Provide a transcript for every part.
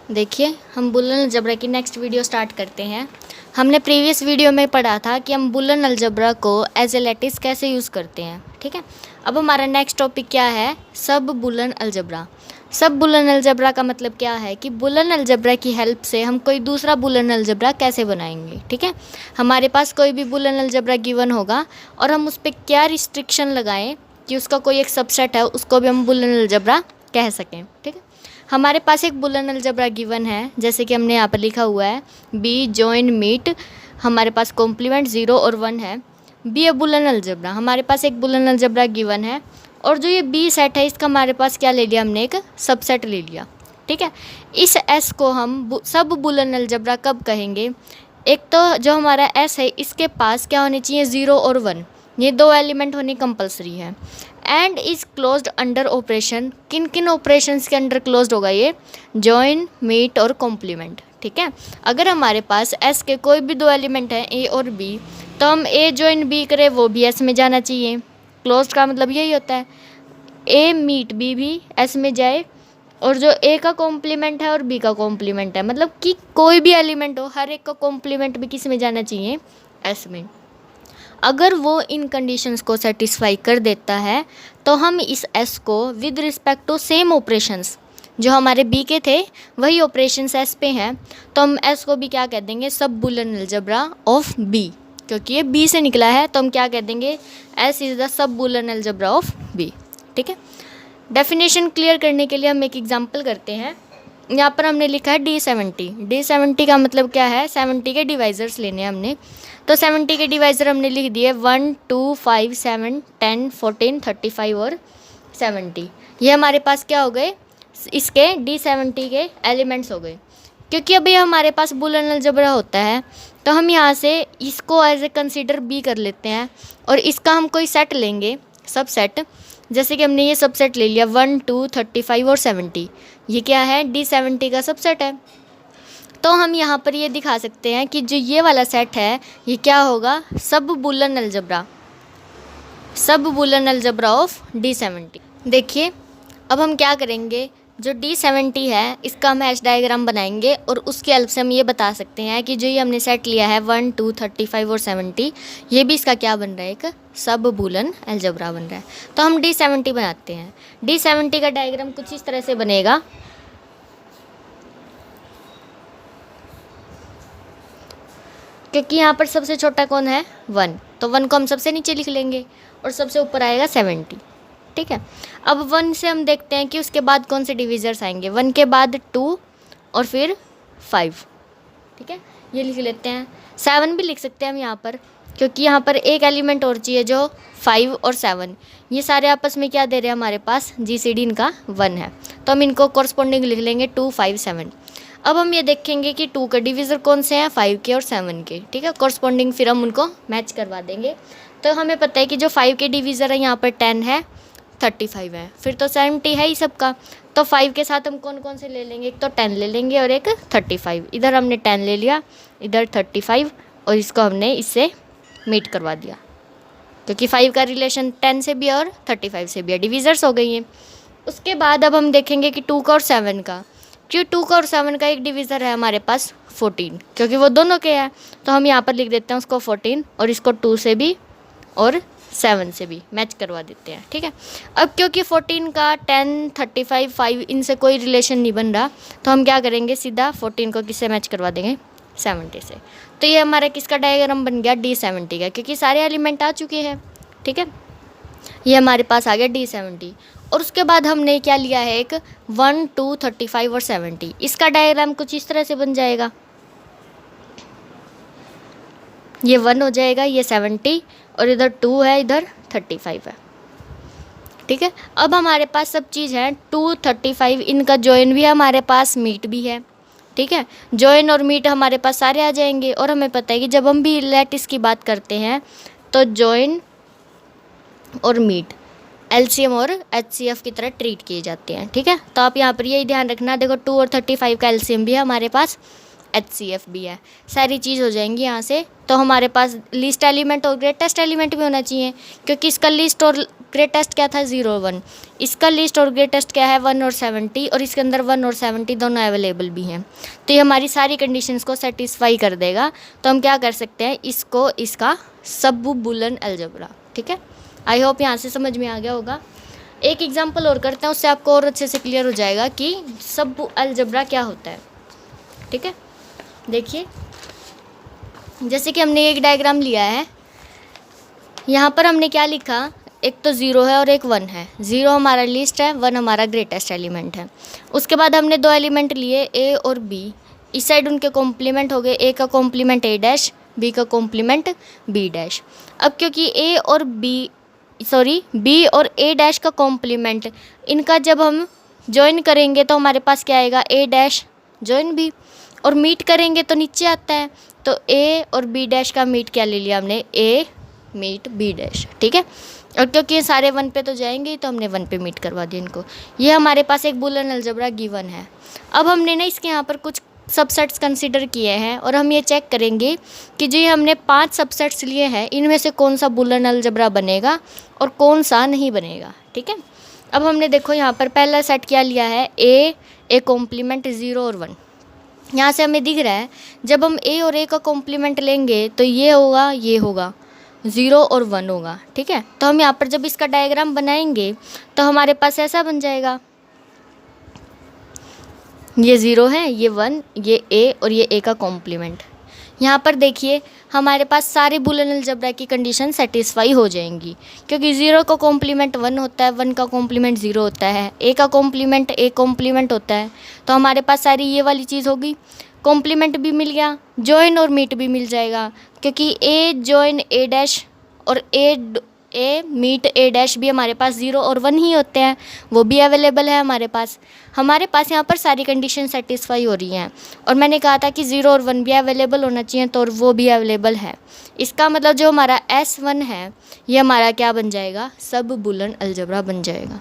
देखिए, हम Boolean algebra की नेक्स्ट वीडियो स्टार्ट करते हैं। हमने प्रीवियस वीडियो में पढ़ा था कि हम बुलियन अलजेब्रा को एज ए लैटिस कैसे यूज़ करते हैं। ठीक है, अब हमारा नेक्स्ट टॉपिक क्या है? सब बुलियन अलजेब्रा। सब बुलियन अलजेब्रा का मतलब क्या है कि बुलियन अलजेब्रा की हेल्प से हम कोई दूसरा बुलियन अलजेब्रा कैसे बनाएंगे। ठीक है, हमारे पास कोई भी बुलियन अलजेब्रा गिवन होगा और हम उस पर क्या रिस्ट्रिक्शन लगाएं कि उसका कोई एक सबसेट है, उसको भी हम बुलियन अलजेब्रा कह सकें। ठीक है, हमारे पास एक बुलियन अलजेब्रा गिवन है, जैसे कि हमने यहाँ पर लिखा हुआ है बी जॉइन मीट। हमारे पास कॉम्प्लीमेंट 0 और 1 है। बी ए बुलियन अलजेब्रा, हमारे पास एक बुलियन अलजेब्रा गिवन है और जो ये बी सेट है इसका हमारे पास क्या ले लिया हमने, एक सबसेट ले लिया। ठीक है, इस एस को हम सब बुलियन अलजेब्रा कब कहेंगे? एक तो जो हमारा एस है इसके पास क्या होने चाहिए, 0 और 1, ये दो एलिमेंट होनी कंपलसरी है। And is closed under operation, किन किन ऑपरेशंस के अंडर क्लोज्ड होगा ये? जॉइन, मीट और कॉम्प्लीमेंट। ठीक है, अगर हमारे पास एस के कोई भी दो एलिमेंट हैं ए और बी, तो हम ए जॉइन बी करें वो भी एस में जाना चाहिए। क्लोज्ड का मतलब यही होता है ए मीट बी भी एस में जाए, और जो ए का कॉम्प्लीमेंट है और बी का कॉम्प्लीमेंट है, मतलब कि कोई भी एलिमेंट हो हर एक का कॉम्प्लीमेंट भी किस में जाना चाहिए? एस में। अगर वो इन कंडीशंस को सेटिस्फाई कर देता है तो हम इस एस को with respect to same operations जो हमारे बी के थे वही ऑपरेशंस एस पे हैं, तो हम एस को भी क्या कह देंगे? सब बुलियन अलजेब्रा ऑफ बी, क्योंकि ये बी से निकला है तो हम क्या कह देंगे? S is the sub boolean algebra of B. ठीक है, डेफिनेशन क्लियर करने के लिए हम एक एग्जांपल करते हैं। यहाँ पर हमने लिखा है D70। D70 का मतलब क्या है? 70 के डिवाइजर्स लेने हैं हमने, तो 70 के डिवाइज़र हमने लिख दिए 1 2 5 7 10 14 35 और 70। ये हमारे पास क्या हो गए? इसके D70 के एलिमेंट्स हो गए। क्योंकि अभी हमारे पास बुलियन अलजेब्रा होता है तो हम यहाँ से इसको एज ए कंसीडर बी कर लेते हैं और इसका हम कोई सेट लेंगे, सब सेट। जैसे कि हमने ये सब सेट ले लिया 1 2 35 और 70, ये क्या है? D70 का सबसेट है। तो हम यहाँ पर ये दिखा सकते हैं कि जो ये वाला सेट है ये क्या होगा? सब बुलियन अलजेब्रा, सब बुलियन अलजेब्रा ऑफ D70। देखिए, अब हम क्या करेंगे? जो D70 है इसका हम हैश डायग्राम बनाएंगे और उसकी हेल्प से हम ये बता सकते हैं कि जो ये हमने सेट लिया है 1 2 35 और 70, ये भी इसका क्या बन रहा है? एक सब बुलियन अलजेब्रा बन रहा है। तो हम D70 बनाते हैं। D70 का डायग्राम कुछ इस तरह से बनेगा। क्योंकि यहाँ पर सबसे छोटा कौन है? 1, तो 1 को हम सबसे नीचे लिख लेंगे और सबसे ऊपर आएगा 70। ठीक है, अब 1 से हम देखते हैं कि उसके बाद कौन से डिविज़र्स आएंगे। 1 के बाद 2 और फिर 5। ठीक है, ये लिख लेते हैं। 7 भी लिख सकते हैं हम यहाँ पर, क्योंकि यहाँ पर एक एलिमेंट और चाहिए जो 5 और 7, ये सारे आपस में क्या दे रहे हैं? हमारे पास GCD इनका 1 है, तो हम इनको कॉरस्पॉन्डिंग लिख लेंगे 2 5 7। अब हम ये देखेंगे कि 2 के डिविज़र कौन से हैं? 5 के और 7 के। ठीक है, कॉरस्पॉन्डिंग फिर हम उनको मैच करवा देंगे। तो हमें पता है कि जो 5 के डिविज़र है यहाँ पर 10 है, 35 है, फिर तो 70 है ही सबका। तो 5 के साथ हम कौन कौन से ले लेंगे? एक तो 10 ले लेंगे और एक 35। इधर हमने 10 ले लिया, इधर 35, और इसको हमने इससे मीट करवा दिया, क्योंकि 5 का रिलेशन 10 से भी है और 35 से भी है, डिविज़र्स हो गई हैं। उसके बाद अब हम देखेंगे कि 2 का और 7 का, क्यों 2 का और 7 का एक डिविज़र है हमारे पास 14, क्योंकि वो दोनों के हैं, तो हम यहाँ पर लिख देते हैं उसको 14 और इसको 2 से भी और 7 से भी मैच करवा देते हैं। ठीक है, अब क्योंकि 14 का 10 35 5 इनसे कोई रिलेशन नहीं बन रहा, तो हम क्या करेंगे? सीधा 14 को किससे मैच करवा देंगे? 70 से। तो ये हमारा किसका डायग्राम बन गया? D70 का, क्योंकि सारे एलिमेंट आ चुके हैं। ठीक है, ये हमारे पास आ गया D70। और उसके बाद हमने क्या लिया है? एक 1 2 35 और 70। इसका डायग्राम कुछ इस तरह से बन जाएगा, ये 1 हो जाएगा, ये 70, और इधर 2 है, इधर 35 है। ठीक है, अब हमारे पास सब चीज़ है। 2 35 इनका जॉइन भी है हमारे पास, मीट भी है। ठीक है, जॉइन और मीट हमारे पास सारे आ जाएंगे। और हमें पता है कि जब हम भी लैटिस की बात करते हैं तो जॉइन और मीट LCM और HCF की तरह ट्रीट किए जाते हैं। ठीक है, तो आप यहाँ पर यही ध्यान रखना। देखो 2 और 35 का LCM भी है हमारे पास, HCF भी है, सारी चीज़ हो जाएंगी यहाँ से। तो हमारे पास लीस्ट एलिमेंट और ग्रेटेस्ट एलिमेंट भी होना चाहिए, क्योंकि इसका लीस्ट और ग्रेटेस्ट क्या था 0 और 1, इसका लिस्ट और ग्रेटेस्ट क्या है 1 और 70, और इसके अंदर 1 और 70 दोनों अवेलेबल भी हैं। तो ये हमारी सारी कंडीशंस को सेटिस्फाई कर देगा। तो हम क्या कर सकते हैं, इसको इसका सब बुलन अलजबरा। ठीक है, आई होप यहाँ से समझ में आ गया होगा। एक एग्जाम्पल और करते हैं, उससे आपको और अच्छे से क्लियर हो जाएगा कि सब अलजबरा क्या होता है। ठीक है, देखिए जैसे कि हमने एक डायग्राम लिया है, यहाँ पर हमने क्या लिखा, एक तो 0 है और एक 1 है। 0 हमारा लिस्ट है, 1 हमारा ग्रेटेस्ट एलिमेंट है। उसके बाद हमने 2 एलिमेंट लिए A और B, इस साइड उनके कॉम्प्लीमेंट हो गए, A का कॉम्प्लीमेंट A डैश, B का कॉम्प्लीमेंट B डैश। अब क्योंकि B और A डैश का कॉम्प्लीमेंट, इनका जब हम जॉइन करेंगे तो हमारे पास क्या आएगा, A डैश जॉइन B, और मीट करेंगे तो नीचे आता है। तो A और B डैश का मीट क्या ले लिया हमने, A मीट B डैश। ठीक है, और क्योंकि ये सारे 1 पे तो जाएंगे तो हमने 1 पे मीट करवा दिया इनको। ये हमारे पास एक बुलियन अलजेब्रा गिवन है। अब हमने ना इसके यहाँ पर कुछ सबसेट्स कंसीडर किए हैं, और हम ये चेक करेंगे कि जो ये हमने 5 सबसेट्स लिए हैं, इनमें से कौन सा बुलियन अलजेब्रा बनेगा और कौन सा नहीं बनेगा। ठीक है, अब हमने देखो यहाँ पर पहला सेट क्या लिया है, A कॉम्प्लीमेंट 0 और 1। यहाँ से हमें दिख रहा है जब हम A और A का कॉम्प्लीमेंट लेंगे तो ये होगा 0 और 1 होगा। ठीक है, तो हम यहाँ पर जब इसका डायग्राम बनाएंगे तो हमारे पास ऐसा बन जाएगा, ये 0 है, ये 1, ये A और ये A का कॉम्प्लीमेंट। यहाँ पर देखिए हमारे पास सारे बुलियन अलजेब्रा की कंडीशन सेटिस्फाई हो जाएंगी, क्योंकि 0 का कॉम्प्लीमेंट 1 होता है, 1 का कॉम्प्लीमेंट 0 होता है, A का कॉम्प्लीमेंट A कॉम्प्लीमेंट होता है। तो हमारे पास सारी ये वाली चीज़ होगी, कॉम्प्लीमेंट भी मिल गया, जॉइन और मीट भी मिल जाएगा, क्योंकि A जॉइन A डैश और A मीट A डैश भी हमारे पास 0 और 1 ही होते हैं, वो भी अवेलेबल है हमारे पास। यहाँ पर सारी कंडीशन सेटिस्फाई हो रही हैं, और मैंने कहा था कि 0 और 1 भी अवेलेबल होना चाहिए, तो और वो भी अवेलेबल है। इसका मतलब जो हमारा S1 है ये हमारा क्या बन जाएगा, सब बुलियन अलजेब्रा बन जाएगा।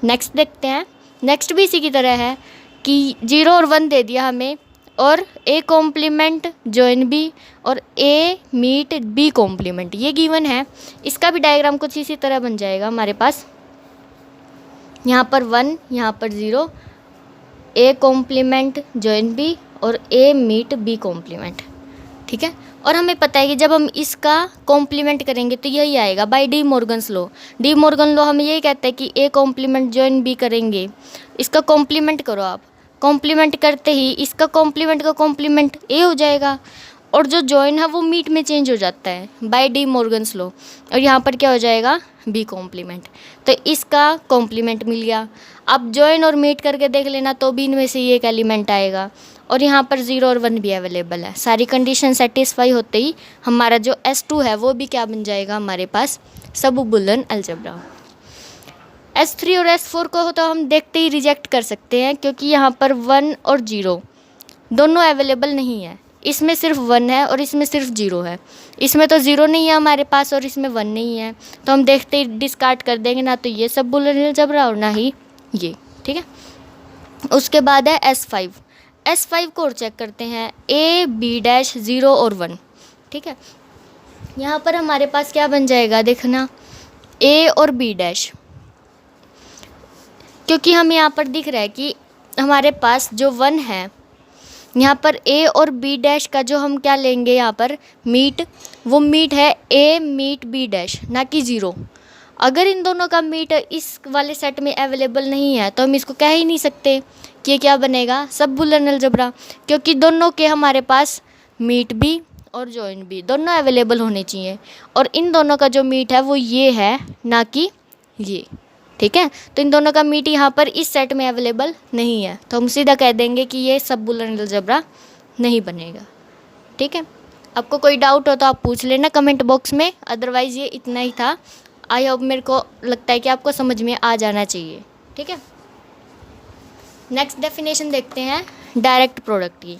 नेक्स्ट देखते हैं, नेक्स्ट भी इसी की तरह है कि 0 और 1 दे दिया हमें, और A कॉम्प्लीमेंट जॉइन B और A मीट B कॉम्प्लीमेंट, ये गिवन है। इसका भी डायग्राम कुछ इसी तरह बन जाएगा हमारे पास, यहाँ पर 1, यहाँ पर 0, A कॉम्प्लीमेंट जॉइन B और A मीट B कॉम्प्लीमेंट। ठीक है, और हमें पता है कि जब हम इसका कॉम्प्लीमेंट करेंगे तो यही आएगा by De Morgan's law. De Morgan law हमें यही कहता है कि A कॉम्प्लीमेंट जॉइन B करेंगे, इसका कॉम्प्लीमेंट करो आप, कॉम्प्लीमेंट करते ही इसका कॉम्प्लीमेंट का कॉम्प्लीमेंट A हो जाएगा, और जो जॉइन है वो मीट में चेंज हो जाता है बाय डी मॉर्गन्स लॉ, और यहाँ पर क्या हो जाएगा, B कॉम्प्लीमेंट। तो इसका कॉम्प्लीमेंट मिल गया। आप जॉइन और मीट करके देख लेना तो भी इनमें से ये एक एलिमेंट आएगा, और यहाँ पर 0 और 1 भी अवेलेबल है। सारी कंडीशन सेटिस्फाई होते ही हमारा जो S2 है वो भी क्या बन जाएगा हमारे पास, सब बुलियन अलजेब्रा। S3 और S4 को तो हम देखते ही रिजेक्ट कर सकते हैं, क्योंकि यहाँ पर 1 और 0 दोनों अवेलेबल नहीं है। इसमें सिर्फ 1 है और इसमें सिर्फ 0 है। इसमें तो 0 नहीं है हमारे पास और इसमें 1 नहीं है, तो हम देखते ही डिस्कार्ड कर देंगे, ना तो ये सब बुलियन अलजेब्रा और ना ही ये। ठीक है, उसके बाद है S5 को और चेक करते हैं, A B डैश 0 और 1। ठीक है, यहाँ पर हमारे पास क्या बन जाएगा, देखना A और B डैश, क्योंकि हमें यहाँ पर दिख रहा है कि हमारे पास जो 1 है, यहाँ पर A और B डैश का जो हम क्या लेंगे यहाँ पर मीट, वो मीट है A मीट B डैश, ना कि 0। अगर इन दोनों का मीट इस वाले सेट में अवेलेबल नहीं है तो हम इसको कह ही नहीं सकते कि ये क्या बनेगा, सब बुलियन अलजेब्रा, क्योंकि दोनों के हमारे पास मीट भी और जॉइन भी दोनों अवेलेबल होने चाहिए, और इन दोनों का जो मीट है वो ये है, ना कि ये। ठीक है, तो इन दोनों का मीट यहाँ पर इस सेट में अवेलेबल नहीं है, तो हम सीधा कह देंगे कि ये सब बुलियन अलजेब्रा नहीं बनेगा। ठीक है, आपको कोई डाउट हो तो आप पूछ लेना कमेंट बॉक्स में, अदरवाइज़ ये इतना ही था। आई होप, मेरे को लगता है कि आपको समझ में आ जाना चाहिए। ठीक है, नेक्स्ट डेफिनेशन देखते हैं डायरेक्ट प्रोडक्ट की।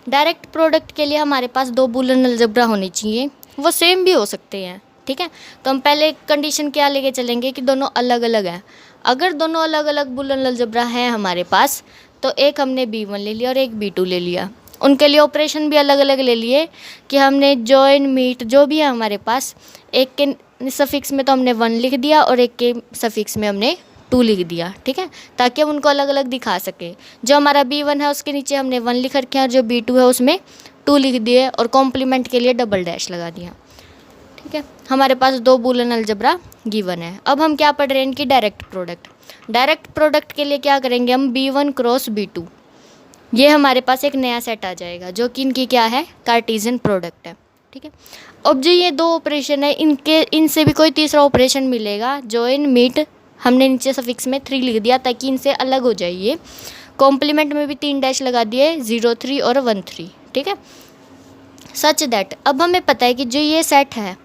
डायरेक्ट प्रोडक्ट के लिए हमारे पास 2 बुलियन अलजेब्रा होने चाहिए, वो सेम भी हो सकते हैं। ठीक है, तो हम पहले कंडीशन क्या लेके चलेंगे कि दोनों अलग अलग हैं। अगर दोनों अलग अलग बुलियन अलजेब्रा हैं हमारे पास, तो एक हमने B1 ले लिया और एक B2 ले लिया, उनके लिए ऑपरेशन भी अलग अलग ले लिए कि हमने जॉइन मीट जो भी है हमारे पास, एक के सफिक्स में तो हमने 1 लिख दिया और एक के सफिक्स में हमने 2 लिख दिया, ठीक है, ताकि हम उनको अलग अलग दिखा सकें। जो हमारा B1 है उसके नीचे हमने 1 लिख रखे हैं और जो B2 है उसमें 2 लिख दिए और कॉम्प्लीमेंट के लिए डबल डैश लगा दिया, ठीक है। हमारे पास 2 बूलियन अलजेब्रा गिवन है। अब हम क्या पढ़ रहे हैं, इनकी डायरेक्ट प्रोडक्ट। डायरेक्ट प्रोडक्ट के लिए क्या करेंगे हम, B1 क्रॉस B2, ये हमारे पास एक नया सेट आ जाएगा जो कि इनकी क्या है, कार्टेशियन प्रोडक्ट है, ठीक है। अब जो ये 2 ऑपरेशन है इनसे भी कोई तीसरा ऑपरेशन मिलेगा, जॉइन मीट, हमने नीचे सफिक्स में 3 लिख दिया ताकि इनसे अलग हो जाए ये। कॉम्प्लीमेंट में भी 3 डैश लगा दिए, 0 3 और 1 3, ठीक है। सच दैट अब हमें पता है कि जो ये सेट है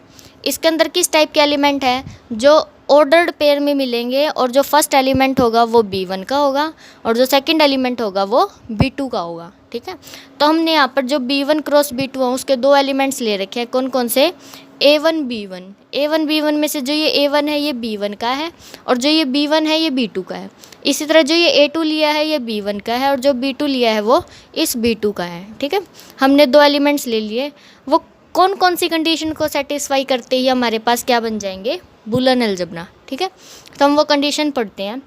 इसके अंदर किस टाइप के एलिमेंट है, जो ऑर्डर्ड पेयर में मिलेंगे और जो फर्स्ट एलिमेंट होगा वो B1 का होगा और जो सेकंड एलिमेंट होगा वो B2 का होगा, ठीक है। तो हमने यहाँ पर जो B1 क्रॉस B2 है उसके 2 एलिमेंट्स ले रखे हैं, कौन कौन से, A1 B1 में से जो ये A1 है ये B1 का है और जो ये B1 है ये B2 का है। इसी तरह जो ये A2 लिया है ये B1 का है और जो B2 लिया है वो इस B2 का है, ठीक है। हमने 2 एलिमेंट्स ले लिए, वो कौन कौन सी कंडीशन को सेटिस्फाई करते ही हमारे पास क्या बन जाएंगे, बूलियन अलजेब्रा, ठीक है। तो हम वो कंडीशन पढ़ते हैं।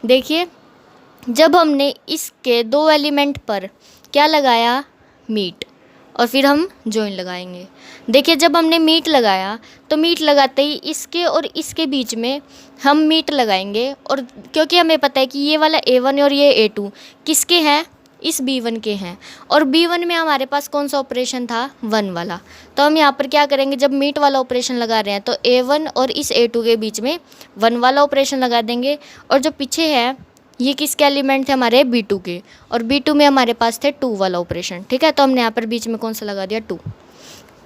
देखिए, जब हमने इसके 2 एलिमेंट पर क्या लगाया, मीट, और फिर हम जॉइन लगाएंगे। देखिए, जब हमने मीट लगाया तो मीट लगाते ही इसके और इसके बीच में हम मीट लगाएंगे, और क्योंकि हमें पता है कि ये वाला A1 और ये A2 किसके हैं, इस B1 के हैं, और B1 में हमारे पास कौन सा ऑपरेशन था, 1 वाला। तो हम यहाँ पर क्या करेंगे, जब मीट वाला ऑपरेशन लगा रहे हैं तो A1 और इस A2 के बीच में 1 वाला ऑपरेशन लगा देंगे, और जो पीछे है ये किसके एलिमेंट थे, हमारे B2 के, और B2 में हमारे पास थे 2 वाला ऑपरेशन, ठीक है। तो हमने यहाँ पर बीच में कौन सा लगा दिया, 2।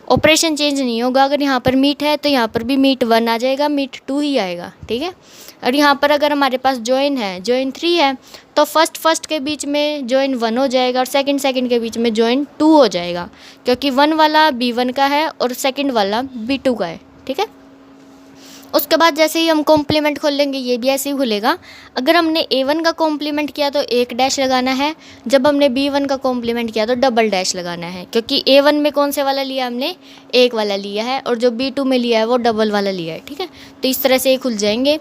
ऑपरेशन चेंज नहीं होगा, अगर यहाँ पर मीट है तो यहाँ पर भी मीट 1 आ जाएगा, मीट 2 ही आएगा, ठीक है। और यहाँ पर अगर हमारे पास जॉइन है, जॉइन 3 है, तो फर्स्ट के बीच में जॉइन 1 हो जाएगा और सेकंड के बीच में जॉइन 2 हो जाएगा, क्योंकि 1 वाला B1 का है और सेकंड वाला B2 का है, ठीक है। उसके बाद जैसे ही हम कॉम्प्लीमेंट खोलेंगे ये भी ऐसे ही खुलेगा। अगर हमने A1 का कॉम्प्लीमेंट किया तो 1 डैश लगाना है, जब हमने B1 का कॉम्प्लीमेंट किया तो डबल डैश लगाना है, क्योंकि A1 में कौन से वाला लिया हमने, 1 वाला लिया है, और जो B2 में लिया है वो डबल वाला लिया है, ठीक है। तो इस तरह से ये खुल जाएंगे।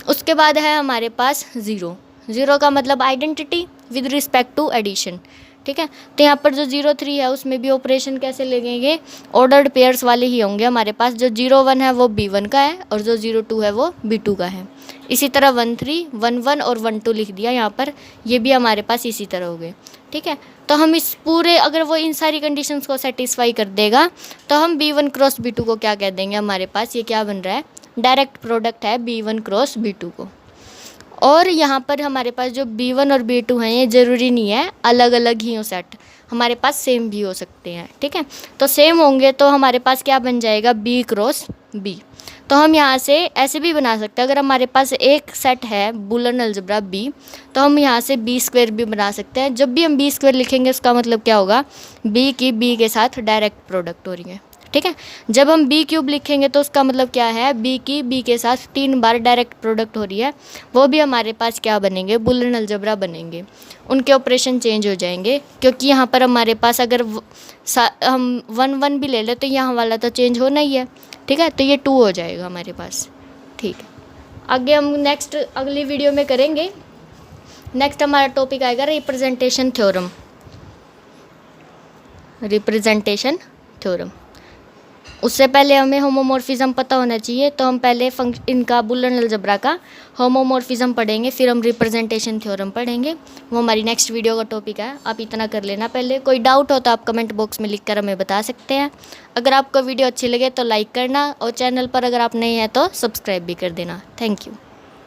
उसके बाद है हमारे पास 0 का मतलब identity with respect to addition, ठीक है। तो यहाँ पर जो 0 3 है उसमें भी ऑपरेशन कैसे लगेंगे, ऑर्डर्ड पेयर्स वाले ही होंगे हमारे पास। जो 0 1 है वो B1 का है और जो 0 2 है वो B2 का है। इसी तरह 1 3 1 1 और 1 2 लिख दिया यहाँ पर, ये भी हमारे पास इसी तरह हो गए, ठीक है। तो हम इस पूरे, अगर वो इन सारी कंडीशंस को सेटिस्फाई कर देगा तो हम B1 क्रॉस B2 को क्या कह देंगे, हमारे पास ये क्या बन रहा है, डायरेक्ट प्रोडक्ट है B1 क्रॉस B2 को। और यहाँ पर हमारे पास जो B1 और B2 हैं ये ज़रूरी नहीं है अलग अलग ही हो सेट, हमारे पास सेम भी हो सकते हैं, ठीक है। तो सेम होंगे तो हमारे पास क्या बन जाएगा, B क्रॉस B। तो हम यहाँ से ऐसे भी बना सकते हैं, अगर हमारे पास एक सेट है बूलियन अलजेब्रा B तो हम यहाँ से B² भी बना सकते हैं। जब भी हम B² लिखेंगे उसका मतलब क्या होगा, B की B के साथ डायरेक्ट प्रोडक्ट हो रही है, ठीक है। जब हम B³ लिखेंगे तो उसका मतलब क्या है, B की B के साथ 3 बार डायरेक्ट प्रोडक्ट हो रही है, वो भी हमारे पास क्या बनेंगे, बूलियन अलजेब्रा बनेंगे। उनके ऑपरेशन चेंज हो जाएंगे, क्योंकि यहाँ पर हमारे पास अगर हम 1 1 भी ले लें तो यहाँ वाला तो चेंज होना ही है, ठीक है। तो ये 2 हो जाएगा हमारे पास, ठीक है। आगे हम नेक्स्ट अगली वीडियो में करेंगे। नेक्स्ट हमारा टॉपिक आएगा रिप्रेजेंटेशन थ्योरम। उससे पहले हमें होमोमॉर्फिज्म पता होना चाहिए, तो हम पहले इनका बूलियन अलजेब्रा का होमोमॉर्फिज्म पढ़ेंगे, फिर हम रिप्रेजेंटेशन थ्योरम पढ़ेंगे। वो हमारी नेक्स्ट वीडियो का टॉपिक है, आप इतना कर लेना पहले। कोई डाउट हो तो आप कमेंट बॉक्स में लिखकर हमें बता सकते हैं। अगर आपको वीडियो अच्छी लगे तो लाइक करना, और चैनल पर अगर आप नए हैं तो सब्सक्राइब भी कर देना। Thank you.